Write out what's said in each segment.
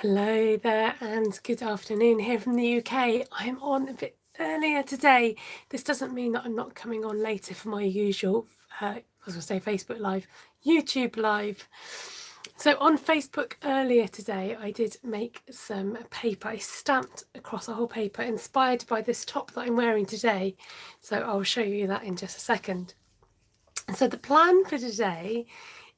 Hello there and good afternoon here from the UK. I'm on a bit earlier today. This doesn't mean that I'm not coming on later for my usual, as I say, Facebook Live, YouTube Live. So on Facebook earlier today, I did make some paper. I stamped across a whole paper inspired by this top that I'm wearing today. So I'll show you that in just a second. So the plan for today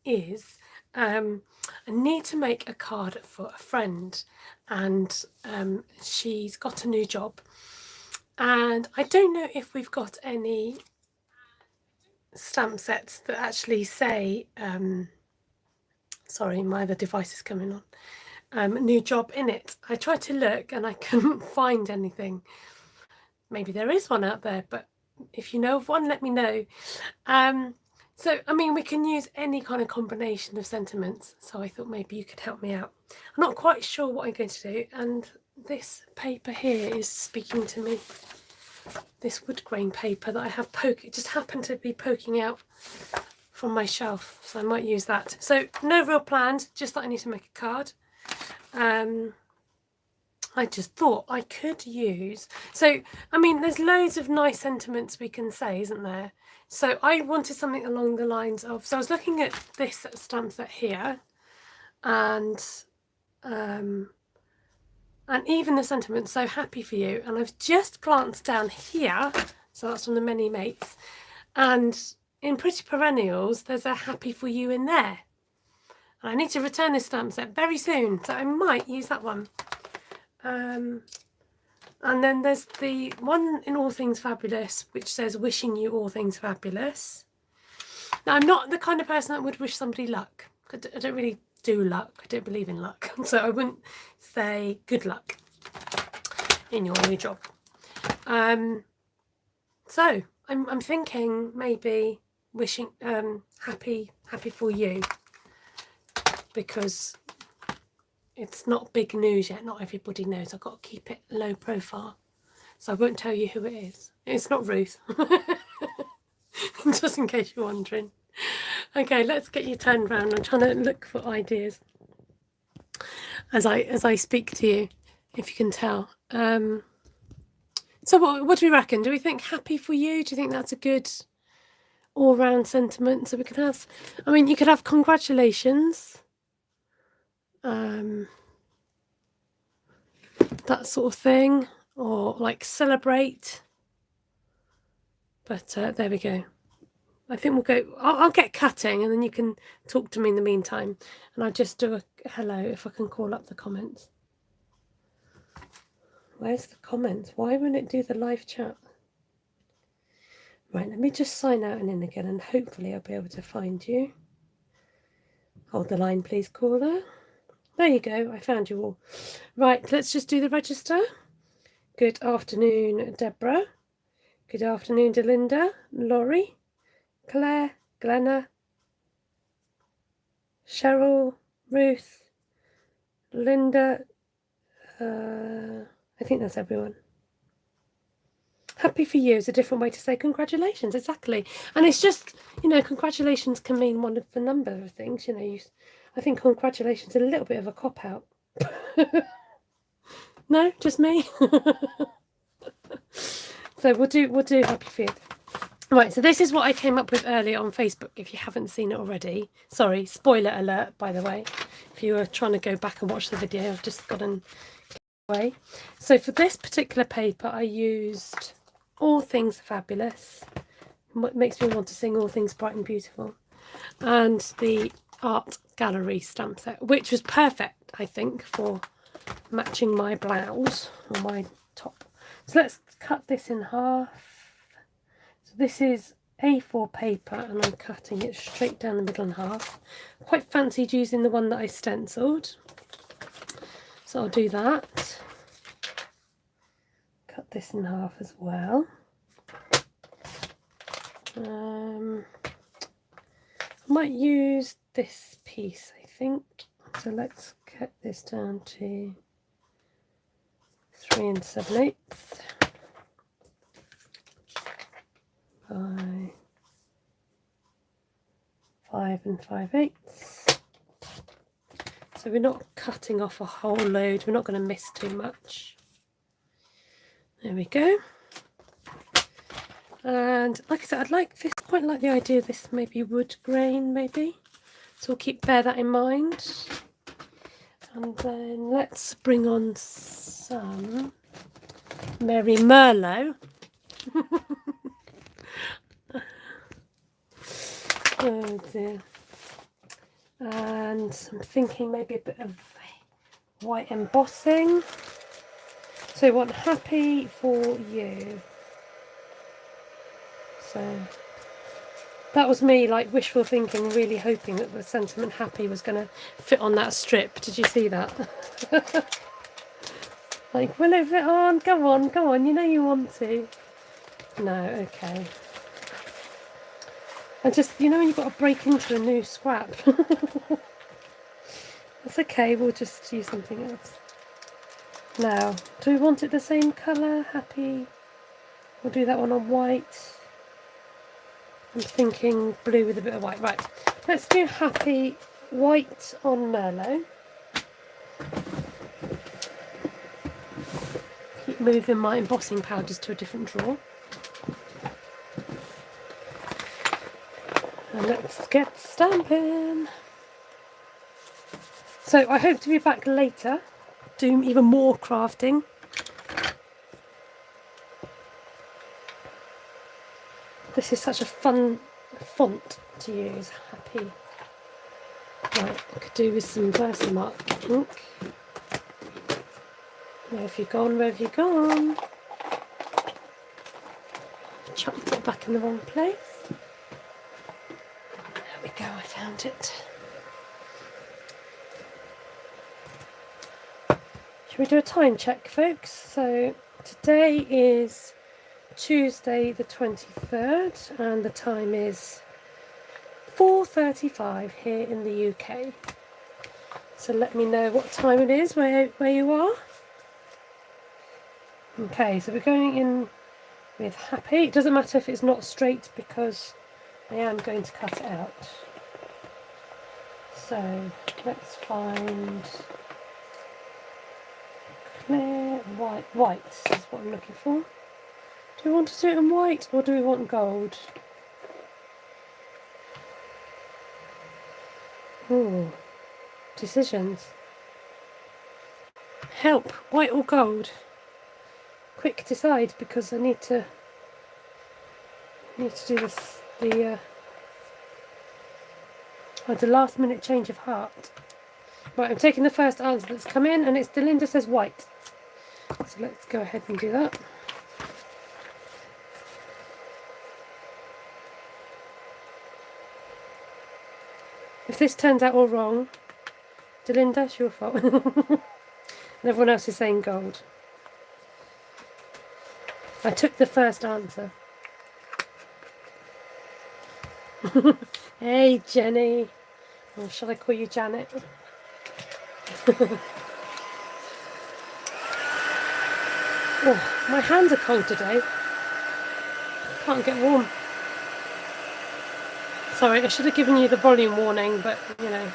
is I need to make a card for a friend, and she's got a new job, and I don't know if we've got any stamp sets that actually say sorry, my other device is coming on, new job in it. I tried to look and I couldn't find anything. Maybe there is one out there, but if you know of one, let me know. So, I mean, we can use any kind of combination of sentiments. So I thought maybe you could help me out. I'm not quite sure what I'm going to do. And this paper here is speaking to me. This wood grain paper that I have it just happened to be poking out from my shelf. So I might use that. So no real plans, just that I need to make a card. I just thought I could use, so I mean there's loads of nice sentiments we can say, isn't there? So I wanted something along the lines of, so I was looking at this stamp set here, and even the sentiment, so happy for you, and I've just glanced down here, so that's from the Many Mates, and in Pretty Perennials there's a happy for you in there, and I need to return this stamp set very soon, so I might use that one. And then there's the one in All Things Fabulous, which says wishing you all things fabulous. Now, I'm not the kind of person that would wish somebody luck. I don't really do luck. I don't believe in luck. So I wouldn't say good luck in your new job. So I'm thinking maybe wishing happy for you, because it's not big news yet. Not everybody knows. I've got to keep it low profile. So I won't tell you who it is. It's not Ruth. Just in case you're wondering. Okay, let's get you turned around. I'm trying to look for ideas as I speak to you, if you can tell. So what do we reckon? Do we think happy for you? Do you think that's a good all-round sentiment? So we can have, I mean, you could have congratulations. That sort of thing, or like celebrate. But there we go. I think we'll go, I'll get cutting and then you can talk to me in the meantime, and I'll just do a hello if I can call up the comments. Where's the comments? Why won't it do the live chat? Right, let me just sign out and in again, and hopefully I'll be able to find you. Hold the line, please, caller. There you go, I found you all. Right, let's just do the register. Good afternoon, Deborah. Good afternoon, Delinda, Laurie, Claire, Glenna, Cheryl, Ruth, Linda. I think that's everyone. Happy for you is a different way to say congratulations, exactly. And it's just, you know, congratulations can mean one of the number of things, you know. I think congratulations is a little bit of a cop-out. No, just me? So we'll do happy for you. Right, so this is what I came up with earlier on Facebook, if you haven't seen it already. Sorry, spoiler alert, by the way. If you were trying to go back and watch the video, I've just gotten away. So for this particular paper, I used All Things Fabulous. What makes me want to sing All Things Bright and Beautiful. And the Art Gallery stamp set, which was perfect, I think, for matching my blouse or my top. So let's cut this in half. This is A4 paper and I'm cutting it straight down the middle in half. Quite fancied using the one that I stenciled, so I'll do that. Cut this in half as well. I might use this piece, I think. So let's cut this down to 3 7/8. By 5 5/8. So we're not cutting off a whole load. We're not going to miss too much. There we go. And like I said, I'd like this, quite like the idea of this maybe wood grain maybe. So we'll bear that in mind. And then let's bring on some Mary Merlot. Oh dear. And I'm thinking maybe a bit of white embossing. So we want happy for you. So that was me like wishful thinking, really hoping that the sentiment happy was going to fit on that strip. Did you see that? Like, will it fit on? Come on, come on, you know you want to. No, okay. I just, you know when you've got to break into a new scrap. That's okay, we'll just use something else. Now, do we want it the same colour? Happy? We'll do that one on white. I'm thinking blue with a bit of white. Right, let's do happy white on Merlot. Keep moving my embossing powders to a different drawer. And let's get stamping. So I hope to be back later, doing even more crafting. This is such a fun font to use, happy. Right, I could do with some Versamark ink. Where have you gone, where have you gone? Chucked it back in the wrong place. There we go, I found it. Should we do a time check, folks? So today is Tuesday the 23rd and the time is 4:35 here in the UK. So let me know what time it is where you are. Okay, so we're going in with happy. It doesn't matter if it's not straight because I am going to cut it out. So let's find clear white. White is what I'm looking for. Do we want to do it in white or do we want gold? Ooh, decisions. Help, white or gold? Quick, decide because I need to do this. The last minute change of heart. Right, I'm taking the first answer that's come in, and it's Delinda says white. So let's go ahead and do that. If this turns out all wrong, Delinda, it's your fault. And everyone else is saying gold. I took the first answer. Hey, Jenny. Or shall I call you Janet? Oh, my hands are cold today. Can't get warm. Sorry, I should have given you the volume warning, but you know.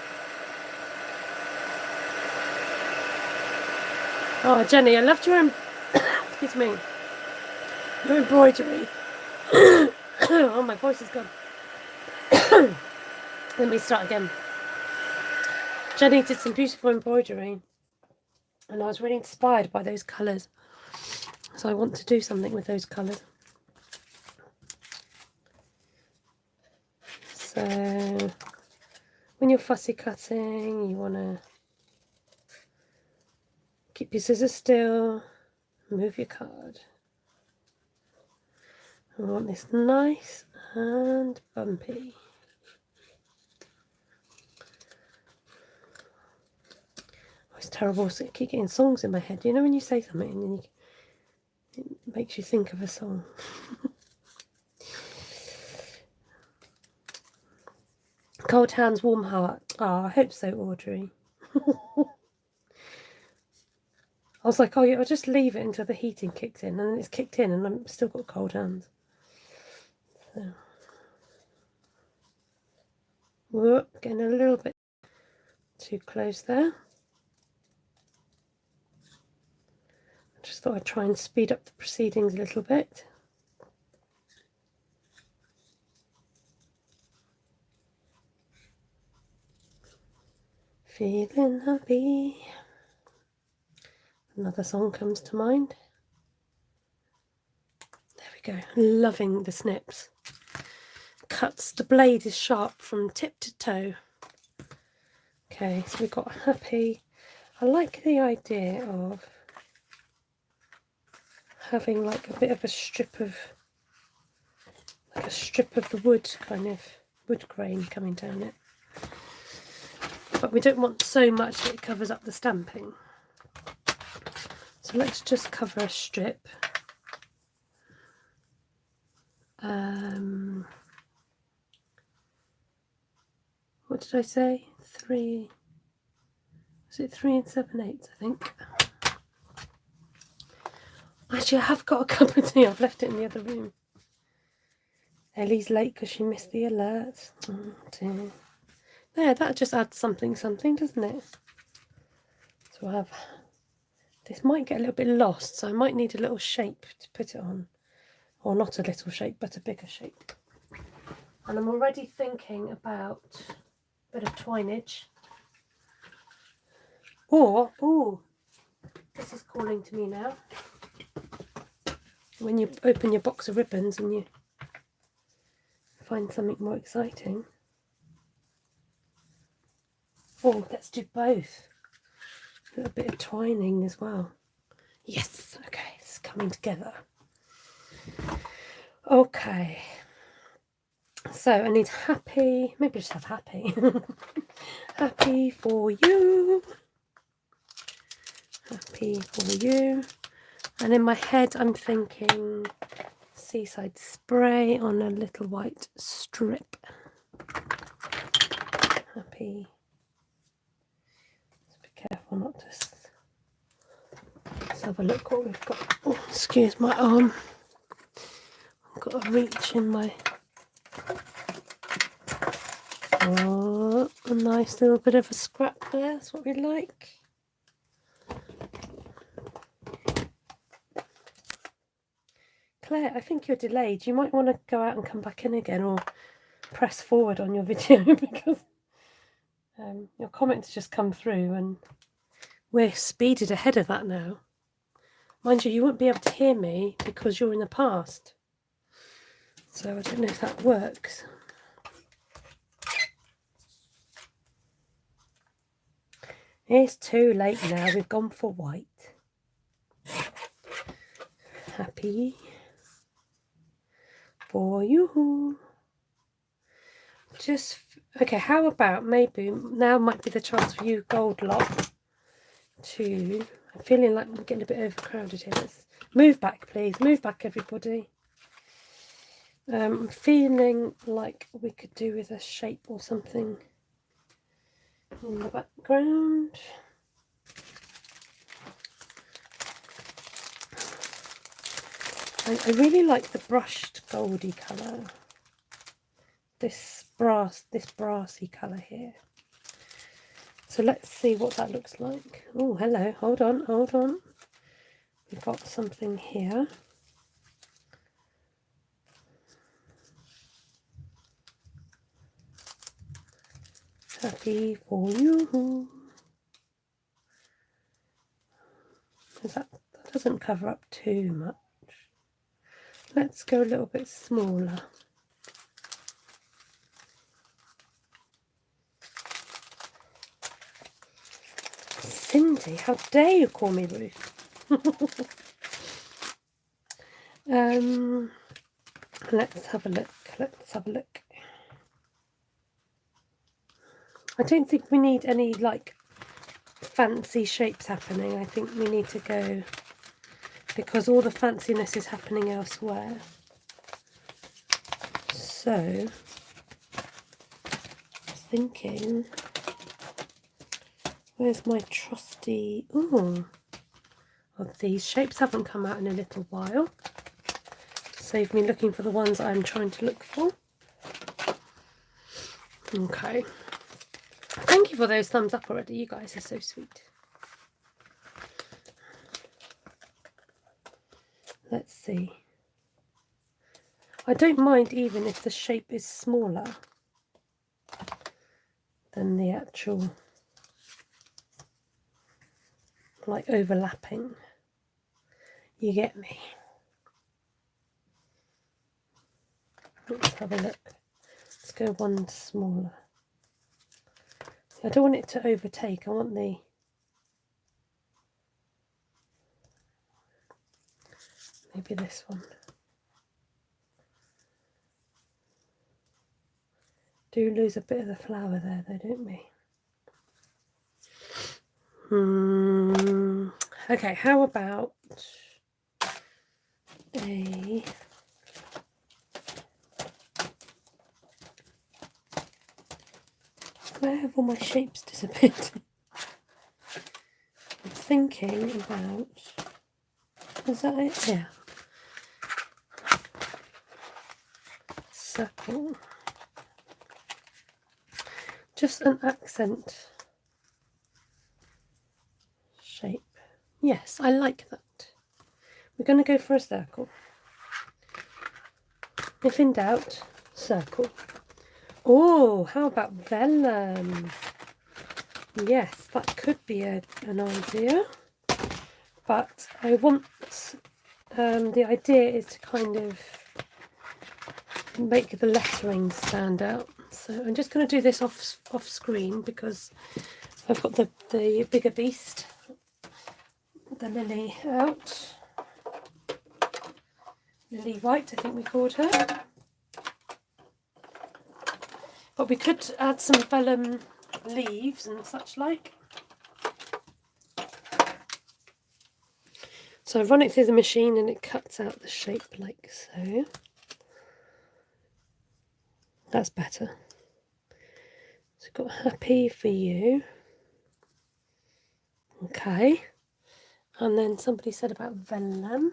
Oh, Jenny, I loved your excuse me. Your embroidery. Oh, my voice is gone. Let me start again. Jenny did some beautiful embroidery, and I was really inspired by those colours. So I want to do something with those colours. So when you're fussy cutting, you want to keep your scissors still, move your card. I want this nice and bumpy. Oh, it's terrible. So I keep getting songs in my head. You know when you say something and then it makes you think of a song. Cold hands, warm heart. Oh, I hope so, Audrey. I was like, oh yeah, I'll just leave it until the heating kicks in, and then it's kicked in and I've still got cold hands. So. Whoop, getting a little bit too close there. I just thought I'd try and speed up the proceedings a little bit. Feeling happy. Another song comes to mind. There we go. Loving the snips. Cuts, the blade is sharp from tip to toe. Okay, so we've got happy. I like the idea of having like a bit of a strip of, the wood, kind of wood grain coming down it. But we don't want so much that it covers up the stamping. So let's just cover a strip. What did I say? 3, was it 3 7/8, I think. Actually, I have got a cup of tea. I've left it in the other room. Ellie's late because she missed the alert. Oh dear. There, that just adds something, doesn't it? So I have, this might get a little bit lost, so I might need a little shape to put it on. Or not a little shape, but a bigger shape. And I'm already thinking about a bit of twinage. Or, oh, this is calling to me now. When you open your box of ribbons and you find something more exciting. Oh, let's do both. A little bit of twining as well. Yes, okay, it's coming together. Okay. So I need happy, maybe just have happy. Happy for you. Happy for you. And in my head I'm thinking seaside spray on a little white strip. Happy. Let's be careful not to. Let's have a look what we've got. Oh, excuse my arm. I've got a reach in my. Oh, a nice little bit of a scrap there. That's what we like. Claire, I think you're delayed. You might want to go out and come back in again, or press forward on your video because your comment has just come through and we're speeded ahead of that now. Mind you, you won't be able to hear me because you're in the past. So I don't know if that works. It's too late now. We've gone for white. Happy for you. Just okay, how about maybe now might be the chance for you, Gold Lock, to, I'm feeling like we're getting a bit overcrowded here. Let's move back, please. Move back, everybody. I'm feeling like we could do with a shape or something in the background. I really like the brushed goldy colour. This brassy colour here. So let's see what that looks like. Oh, hello. Hold on, hold on. We've got something here. Happy for you. That doesn't cover up too much. Let's go a little bit smaller. Cindy, how dare you call me Ruth? Let's have a look. Let's have a look. I don't think we need any like fancy shapes happening. I think we need to go, because all the fanciness is happening elsewhere. So I was thinking, where's my trusty, oh, these shapes haven't come out in a little while. Save me looking for the ones I'm trying to look for. Okay. Thank you for those thumbs up already. You guys are so sweet. Let's see. I don't mind even if the shape is smaller than the actual, like, overlapping. You get me? Let's have a look. Let's go one smaller. I don't want it to overtake. I want maybe this one. Do lose a bit of the flower there though, don't we? Okay, how about where have all my shapes disappeared? I'm thinking about, is that it? Yeah. Circle. Just an accent shape. Yes, I like that. We're going to go for a circle. If in doubt, circle. Oh, how about vellum? Yes, that could be an idea. But I want, the idea is to kind of make the lettering stand out. So I'm just going to do this off screen because I've got the bigger beast, the Lily, out. Lily White, I think we called her. But we could add some vellum leaves and such like. So I run it through the machine and it cuts out the shape like so. That's better. So got happy for you. Okay. And then somebody said about vellum.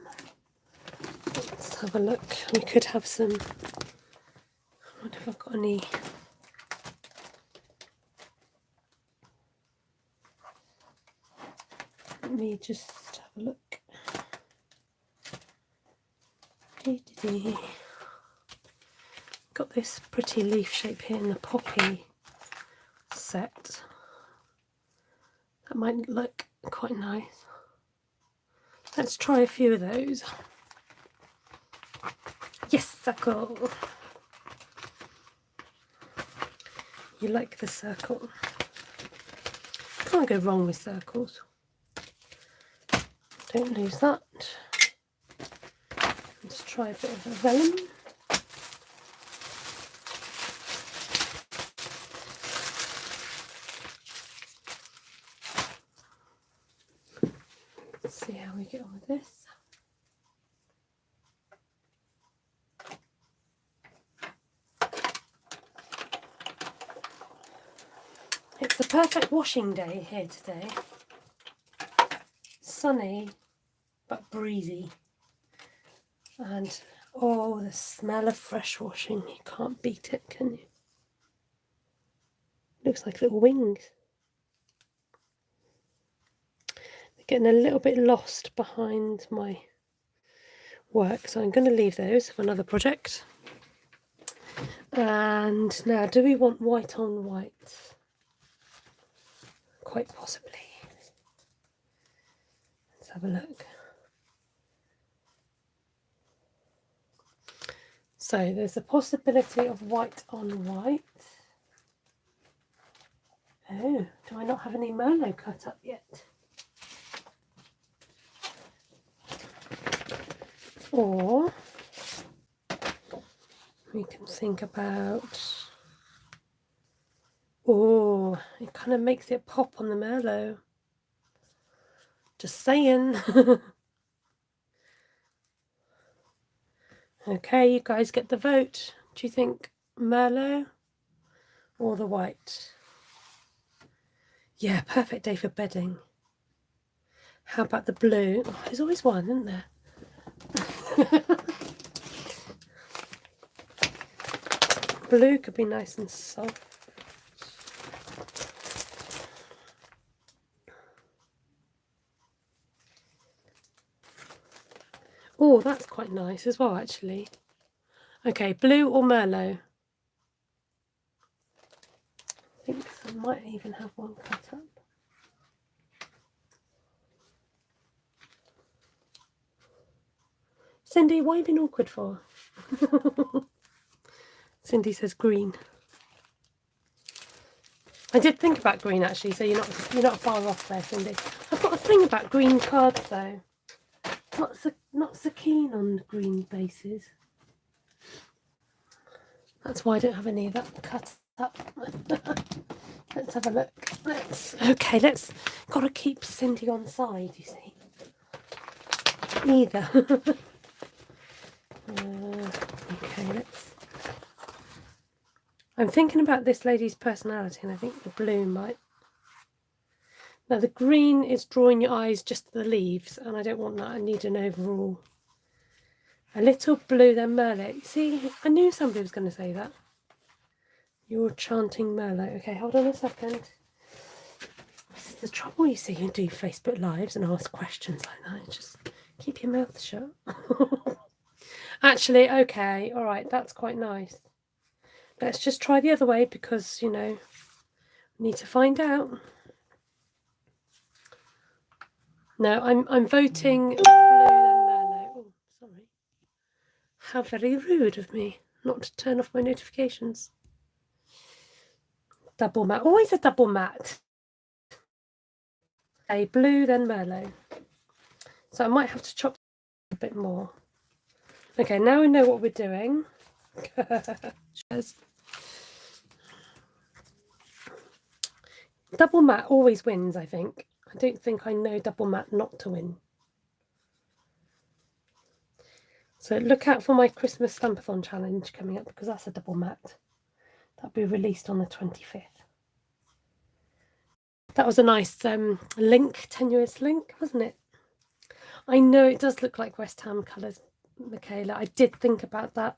Let's have a look. We could have some. I wonder if I've got any. Let me just have a look. Got this pretty leaf shape here in the poppy set. That might look quite nice. Let's try a few of those. Yes, circle. You like the circle. Can't go wrong with circles. Don't lose that. Let's try a bit of a vellum. Let's see how we get on with this. It's the perfect washing day here today. Sunny but breezy. And oh, the smell of fresh washing. You can't beat it, can you? Looks like little wings. They're getting a little bit lost behind my work, so I'm going to leave those for another project. And now, do we want white on white? Quite possibly. Let's have a look. So there's a possibility of white on white. Oh, do I not have any Merlot cut up yet? Or we can think about, oh, it kind of makes it pop on the Merlot. Just saying. Okay, you guys get the vote. Do you think Merlot or the white? Yeah, perfect day for bedding. How about the blue? Oh, there's always one, isn't there? Blue could be nice and soft. Oh, that's quite nice as well, actually. Okay, blue or Merlot? I think I might even have one cut up. Cindy, what have you been awkward for? Cindy says green. I did think about green actually, so you're not far off there, Cindy. I've got a thing about green cards though. Not so keen on green bases. That's why I don't have any of that cut up. Let's have a look. Let's gotta keep Cindy on side, you see. Either. Okay, I'm thinking about this lady's personality, and I think the blue might. Now the green is drawing your eyes just to the leaves, and I don't want that. I need an overall. A little blue, then Merlot. See, I knew somebody was going to say that. You're chanting Merlot. Okay, hold on a second. This is the trouble, you see, you do Facebook Lives and ask questions like that. Just keep your mouth shut. Actually, okay, all right, that's quite nice. Let's just try the other way because, you know, we need to find out. No, I'm voting blue then Merlot. Oh, sorry. How very rude of me not to turn off my notifications. Double matte. Always a double matte. Okay, blue then Merlot. So I might have to chop a bit more. Okay, now we know what we're doing. Double matte always wins, I think. I don't think I know double matte not to win. So look out for my Christmas Stampathon challenge coming up because that's a double matte. That'll be released on the 25th. That was a nice link, tenuous link, wasn't it? I know it does look like West Ham colours, Michaela. I did think about that.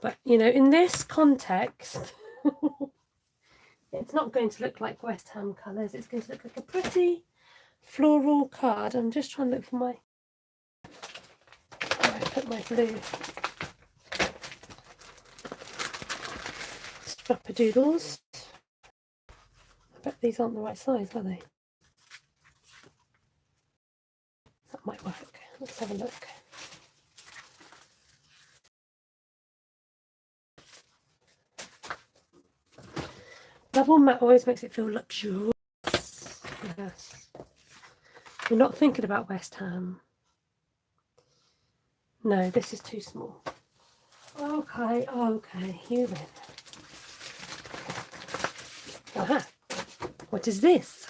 But, you know, in this context, it's not going to look like West Ham colours. It's going to look like a pretty floral card. I'm just trying to look for my... Where I put my blue. Strappadoodles. I bet these aren't the right size, are they? That might work. Let's have a look. Double matte always makes it feel luxurious. Yes. You're not thinking about West Ham. No, this is too small. Okay, okay, you then. Aha. What is this?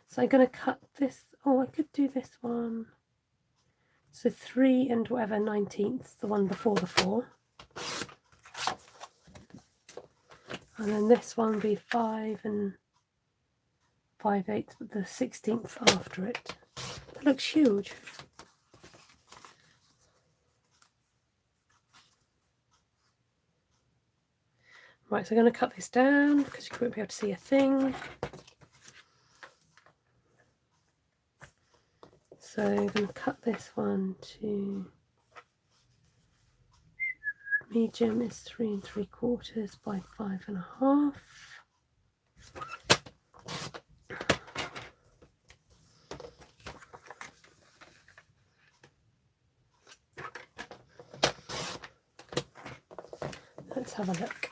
So I'm going to cut this. Oh, I could do this one. So 3 and whatever 19th, the one before the 4. And then this one would be 5 and 5/8, but the 16th after it. That looks huge. Right, so I'm going to cut this down because you won't be able to see a thing. So I'm going to cut this one to medium is 3 3/4 by 5.5. Let's have a look.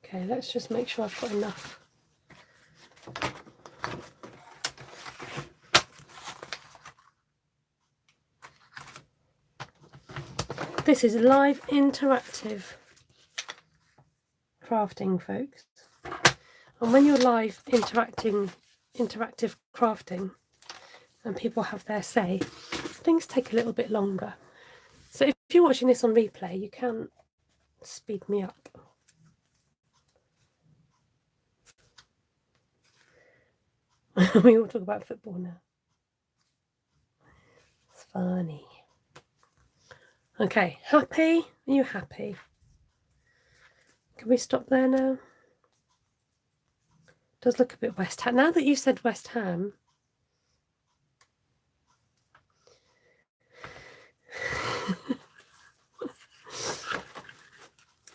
Okay, let's just make sure I've got enough. This is live interactive crafting, folks. And when you're live interactive crafting and people have their say, things take a little bit longer. So if you're watching this on replay, you can speed me up. We all talk about football now. It's funny. Okay, happy? Are you happy? Can we stop there now? Does look a bit West Ham. Now that you said West Ham,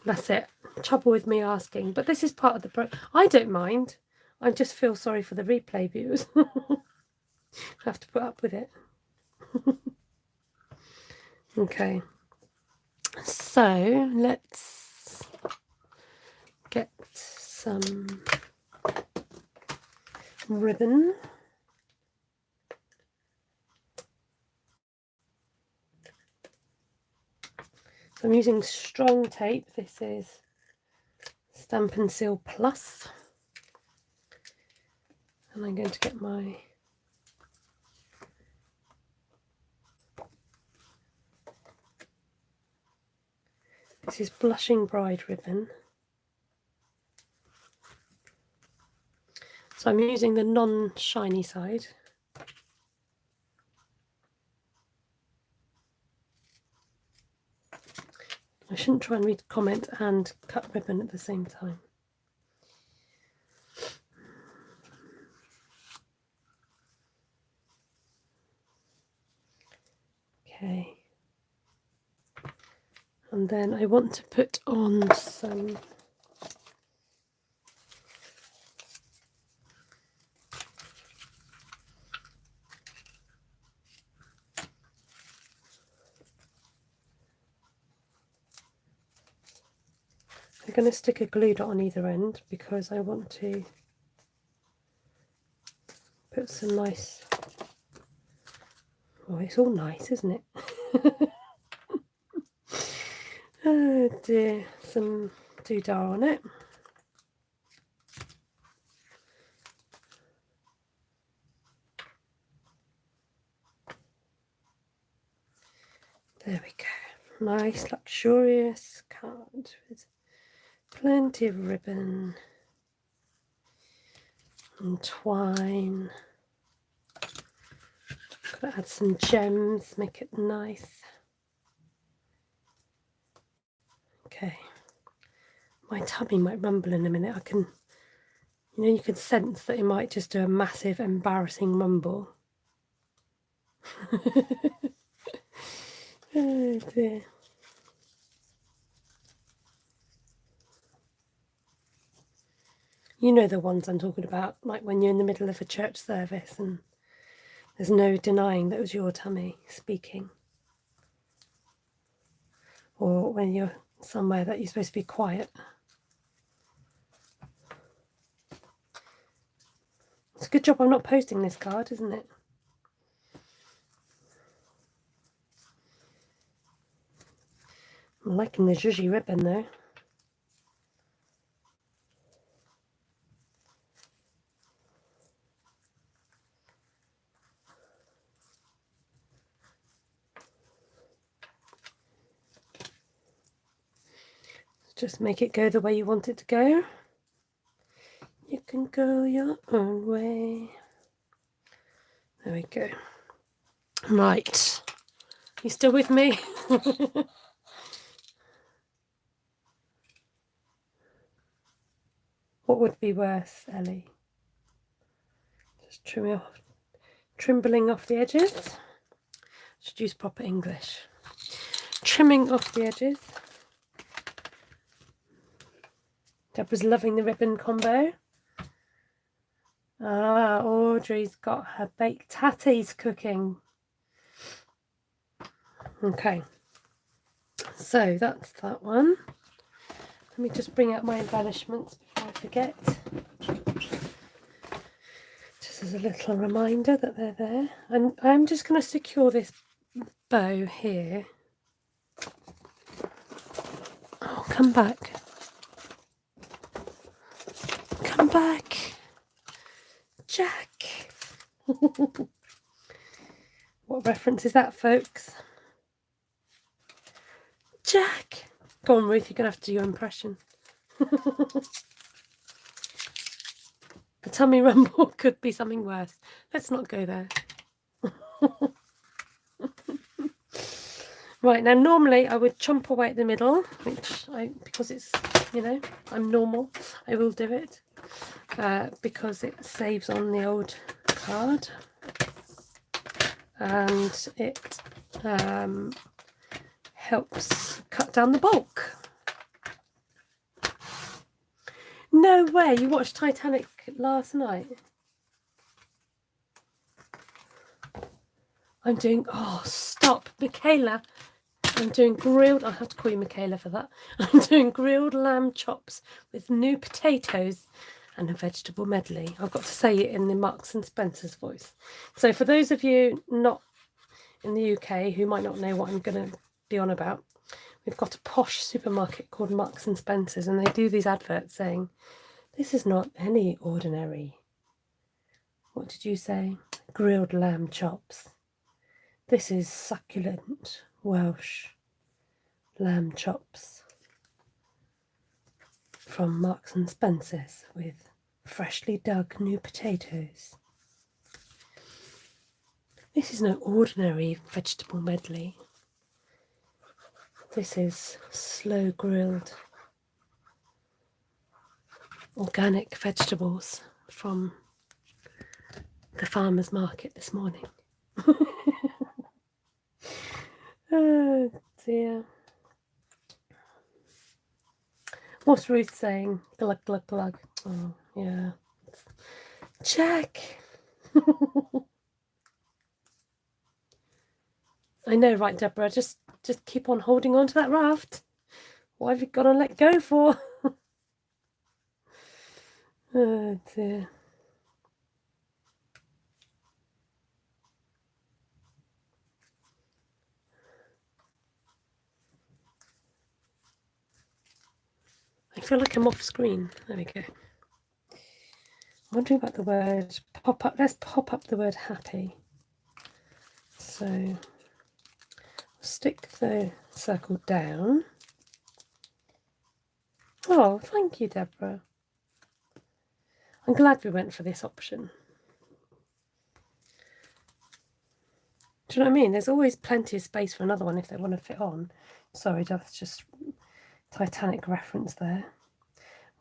that's it. Trouble with me asking, but this is part of the I don't mind. I just feel sorry for the replay viewers. I have to put up with it. Okay, so let's get some ribbon. So I'm using strong tape. This is Stampin' Seal Plus. And I'm going to get my this is Blushing Bride ribbon. So I'm using the non-shiny side. I shouldn't try and read comment and cut ribbon at the same time. Okay. And then I want to put on some I'm going to stick a glue dot on either end because I want to put some nice, oh, it's all nice, isn't it? Oh dear, some doodah on it. There we go. Nice, luxurious card with plenty of ribbon and twine. Gotta add some gems, make it nice. Okay. My tummy might rumble in a minute. I can, you know, you can sense that it might just do a massive, embarrassing rumble. Oh dear. You know the ones I'm talking about, like when you're in the middle of a church service and there's no denying that it was your tummy speaking. Or when you're somewhere that you're supposed to be quiet. It's a good job I'm not posting this card, isn't it? I'm liking the zhuzhy ribbon though. Just make it go the way you want it to go. You can go your own way. There we go. Right. You still with me? What would be worse, Ellie? Just trimbling off the edges. Should use proper English. Trimming off the edges. Deborah's loving the ribbon combo. Ah, Audrey's got her baked tatties cooking. Okay, so that's that one. Let me just bring out my embellishments before I forget. Just as a little reminder that they're there. And I'm just going to secure this bow here. Oh, come back. Come back. Jack. What reference is that, folks? Jack. Go on, Ruth, you're going to have to do your impression. A tummy rumble could be something worse. Let's not go there. Right, now normally I would chomp away at the middle, which because it's you know, I'm normal. I will do it because it saves on the old card and it helps cut down the bulk. No way, you watched Titanic last night? I'm doing, oh, stop, Michaela. I'm doing grilled, I have to call you Michaela for that. I'm doing grilled lamb chops with new potatoes and a vegetable medley. I've got to say it in the Marks and Spencer's voice. So for those of you not in the UK who might not know what I'm going to be on about, we've got a posh supermarket called Marks and Spencer's, and they do these adverts saying, this is not any ordinary, what did you say? Grilled lamb chops. This is succulent Welsh lamb chops from Marks and Spencer's with freshly dug new potatoes. This is no ordinary vegetable medley. This is slow grilled organic vegetables from the farmer's market this morning. Oh dear. What's Ruth saying? Glug, glug, glug. Oh, yeah. Check. I know, right, Deborah? Just keep on holding on to that raft. What have you got to let go for? Oh dear. I feel like I'm off screen. There we go. I'm wondering about the word pop up. Let's pop up the word happy. So stick the circle down. Oh, thank you, Deborah. I'm glad we went for this option. Do you know what I mean? There's always plenty of space for another one if they want to fit on. Sorry, that's just Titanic reference there.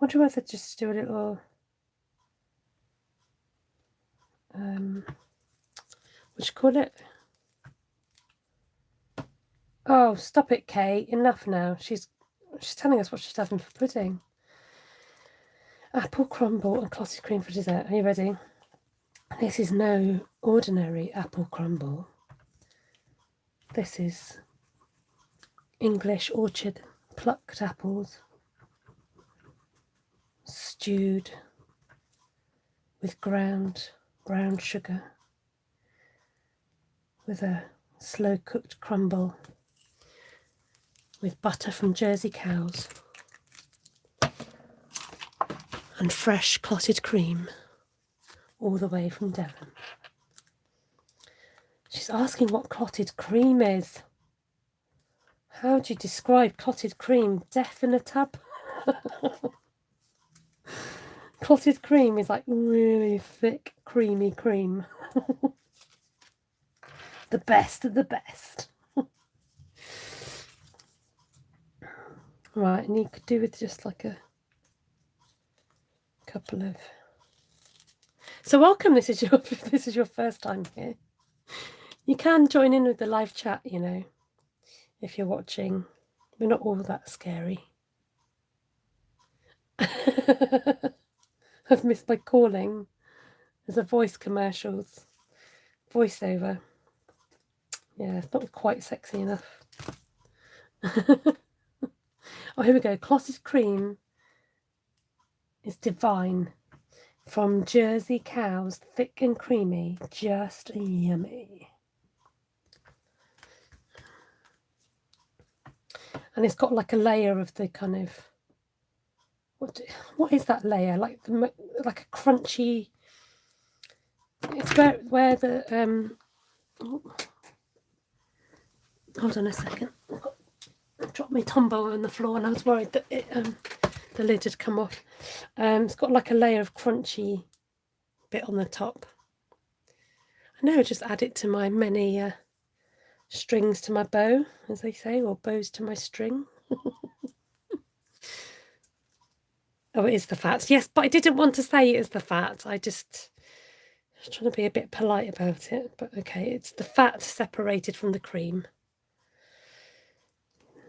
Wonder whether just do a little what do you call it? Oh, stop it, Kay. Enough now. She's telling us what she's having for pudding. Apple crumble and clotted cream for dessert. Are you ready? This is no ordinary apple crumble. This is English orchard plucked apples, stewed with ground brown sugar, with a slow cooked crumble, with butter from Jersey cows, and fresh clotted cream all the way from Devon. She's asking what clotted cream is. How do you describe clotted cream? Death in a tub? Clotted cream is like really thick, creamy cream. The best of the best. Right, and you could do with just like a couple of... So welcome, this is your first time here. You can join in with the live chat, you know, if you're watching. We're not all that scary. I've missed my calling. There's a voice commercials. Voiceover. Yeah, it's not quite sexy enough. Oh, here we go. Clotted cream is divine. From Jersey cows, thick and creamy, just yummy. And it's got like a layer of the kind of... What is that layer? Like a crunchy... It's where the... Hold on a second. I dropped my Tombow on the floor and I was worried that the lid had come off. It's got like a layer of crunchy bit on the top. I know, just add it to my many strings to my bow, as they say, or bows to my string. Oh, it is the fat. Yes, but I didn't want to say it is the fat. I just was trying to be a bit polite about it. But okay, it's the fat separated from the cream.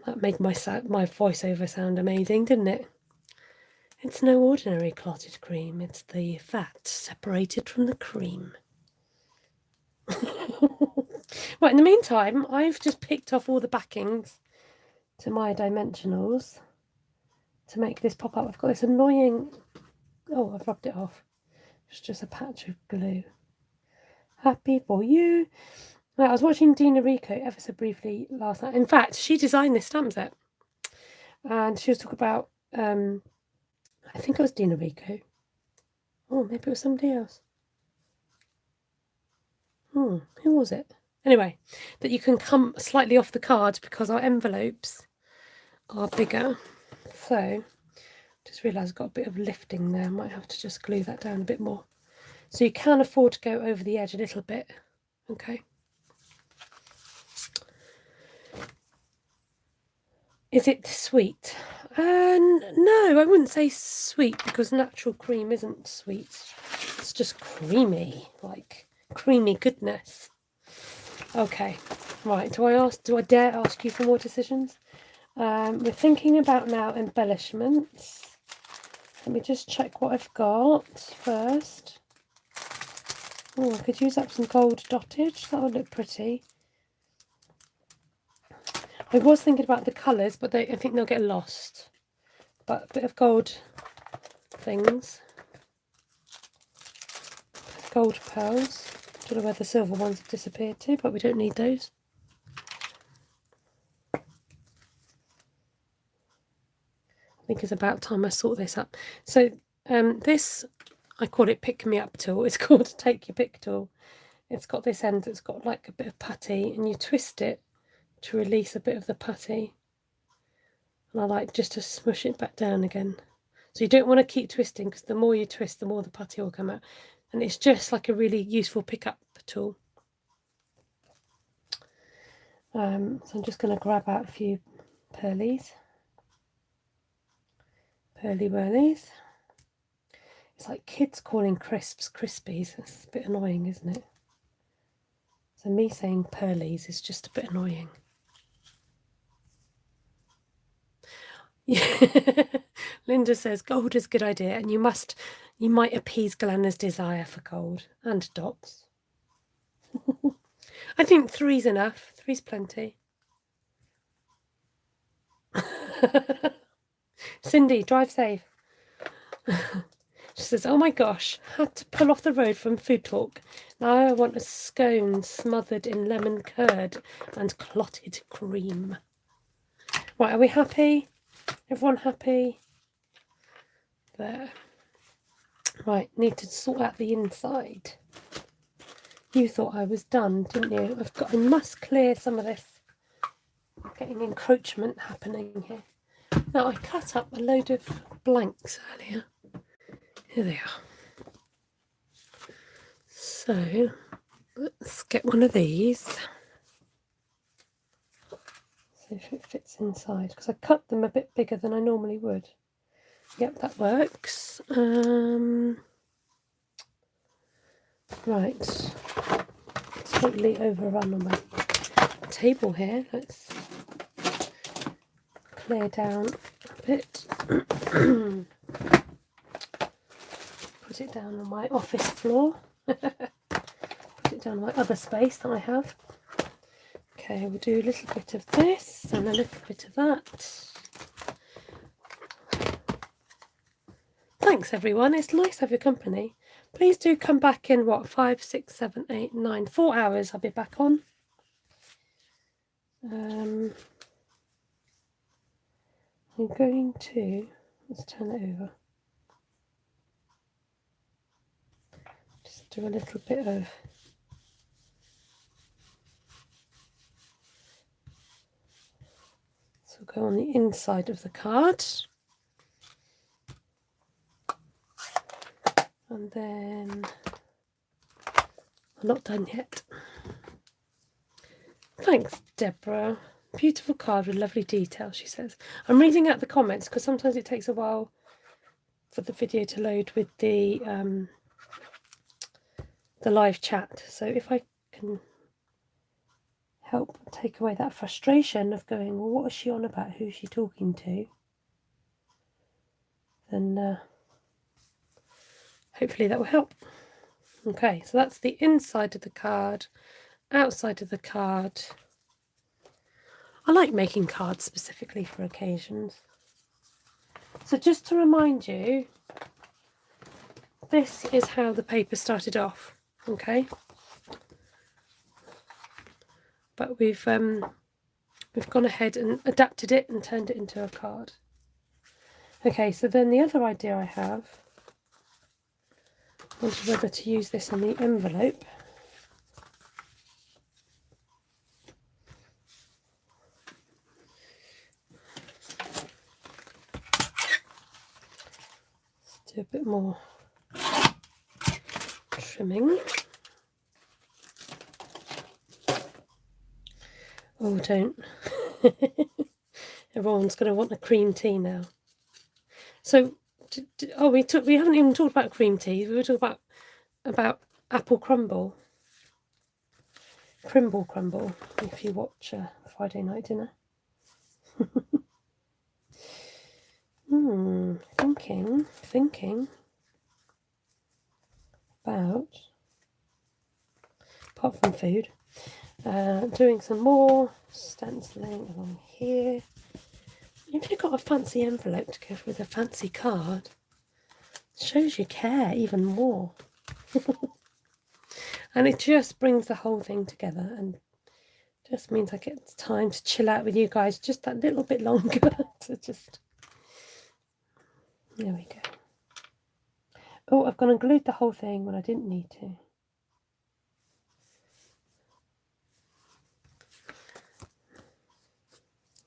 That made my voiceover sound amazing, didn't it? It's no ordinary clotted cream. It's the fat separated from the cream. Right, in the meantime, I've just picked off all the backings to my dimensionals to make this pop up. I've got this annoying... Oh, I've rubbed it off. It's just a patch of glue. Happy for you. Right, I was watching Dina Rico ever so briefly last night. In fact, she designed this stamp set. And she was talking about... I think it was Dina Rico. Oh, maybe it was somebody else. Who was it? Anyway, that you can come slightly off the card because our envelopes are bigger. So, just realised I've got a bit of lifting there. Might have to just glue that down a bit more. So you can afford to go over the edge a little bit. Okay. Is it sweet? No, I wouldn't say sweet because natural cream isn't sweet. It's just creamy, like creamy goodness. Okay, right. Do I dare ask you for more decisions? We're thinking about now embellishments. Let me just check what I've got first. Oh, I could use up some gold dottage. That would look pretty. I was thinking about the colours, but I think they'll get lost. But a bit of gold things. Gold pearls. Don't know where the silver ones have disappeared to, but we don't need those. I think it's about time I sort this up. So this, I call it Pick Me Up tool. It's called Take Your Pick tool. It's got this end that's got like a bit of putty, and you twist it to release a bit of the putty. And I like just to smush it back down again. So you don't want to keep twisting because the more you twist, the more the putty will come out. And it's just like a really useful pick-up tool. So I'm just going to grab out a few pearlies. Pearly whirlies. It's like kids calling crisps crispies. That's a bit annoying, isn't it? So me saying pearlies is just a bit annoying. Yeah. Linda says gold is a good idea, and you might appease Glenna's desire for gold and dots. I think 3's enough. 3's plenty. Cindy, drive safe. She says, oh my gosh, had to pull off the road from Food Talk. Now I want a scone smothered in lemon curd and clotted cream. Right, are we happy? Everyone happy? There. Right, need to sort out the inside. You thought I was done, didn't you? I must clear some of this. I'm getting encroachment happening here. Now, I cut up a load of blanks earlier. Here they are. So, let's get one of these. See if it fits inside, because I cut them a bit bigger than I normally would. Yep, that works. Right. Totally overrun on my table here. Let's clear down a bit. Put it down on my office floor. Put it down on my other space that I have. Okay, we'll do a little bit of this and a little bit of that. Thanks everyone, it's nice to have your company. Please do come back in 5, 6, 7, 8, 9, 4 hours. I'll be back on. I'm going to, let's turn it over. Just do a little bit of go on the inside of the card, and then I'm not done yet. Thanks, Deborah. Beautiful card with lovely detail, she says. I'm reading out the comments because sometimes it takes a while for the video to load with the live chat. So if I can help take away that frustration of going, well, what is she on about? Who's she talking to? Then hopefully that will help. Okay, so that's the inside of the card, outside of the card. I like making cards specifically for occasions. So just to remind you, this is how the paper started off, okay? But we've gone ahead and adapted it and turned it into a card. Okay, so then the other idea I have, I wondered whether to use this on the envelope. Let's do a bit more trimming. Oh, don't. Everyone's going to want a cream tea now. So, we haven't even talked about cream tea. We were talking about apple crumble. Crumble, if you watch Friday Night Dinner. Thinking about, apart from food, doing some more stenciling along here. If you've got a fancy envelope to go with a fancy card, it shows you care even more. And it just brings the whole thing together and just means I get time to chill out with you guys just that little bit longer. To just, there we go. Oh, I've gone and glued the whole thing when I didn't need to.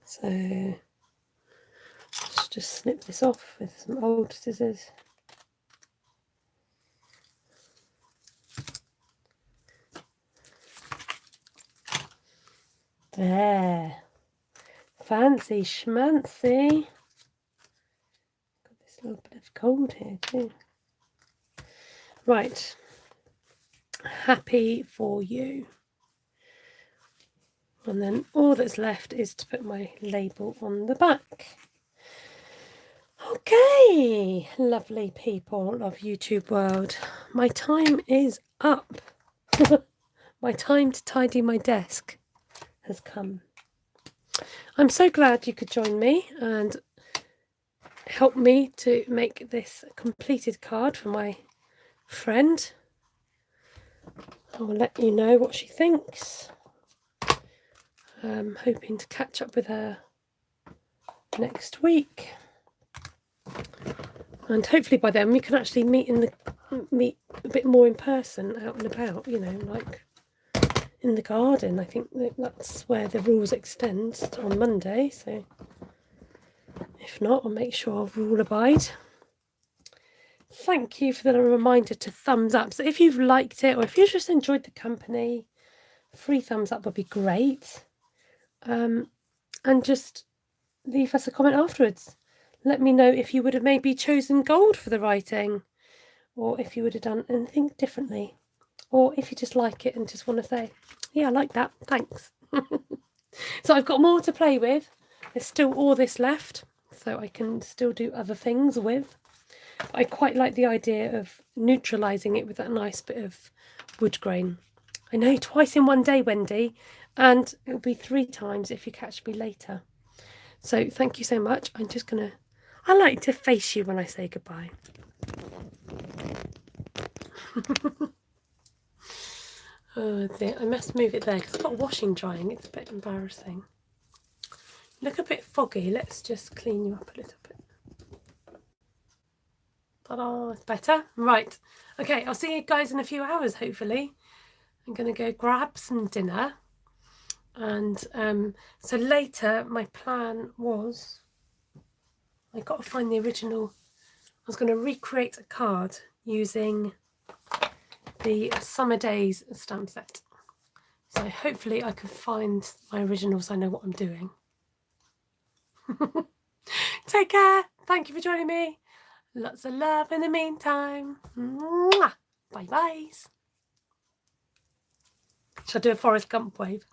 So let's just snip this off with some old scissors. There. Fancy schmancy. Got this little bit of gold here too. Right. Happy for you. And then all that's left is to put my label on the back. Okay, lovely people of YouTube world. My time is up. My time to tidy my desk has come. I'm so glad you could join me and help me to make this completed card for my friend. I will let you know what she thinks. I'm hoping to catch up with her next week, and hopefully by then we can actually meet a bit more in person, out and about, you know, like in the garden. I think that's where the rules extend on Monday, so if not, I'll make sure I'll rule abide. Thank you for the reminder to thumbs up. So if you've liked it or if you just enjoyed the company, 3 thumbs up would be great. And just leave us a comment afterwards. Let me know if you would have maybe chosen gold for the writing, or if you would have done anything differently, or if you just like it and just want to say, yeah, I like that, thanks. So I've got more to play with. There's still all this left, so I can still do other things with. But I quite like the idea of neutralising it with that nice bit of wood grain. I know, twice in one day, Wendy, and it'll be 3 times if you catch me later. So thank you so much. I'm just going to, I like to face you when I say goodbye. Oh dear, I must move it there because I've got washing drying. It's a bit embarrassing. Look a bit foggy. Let's just clean you up a little bit. Ta-da, it's better. Right. Okay, I'll see you guys in a few hours, hopefully. I'm going to go grab some dinner. And so later my plan was, I got to find the original. I was going to recreate a card using the Summer Days stamp set. So hopefully I can find my original so I know what I'm doing. Take care. Thank you for joining me. Lots of love in the meantime. Mwah. Bye-byes. Shall I do a Forrest Gump wave?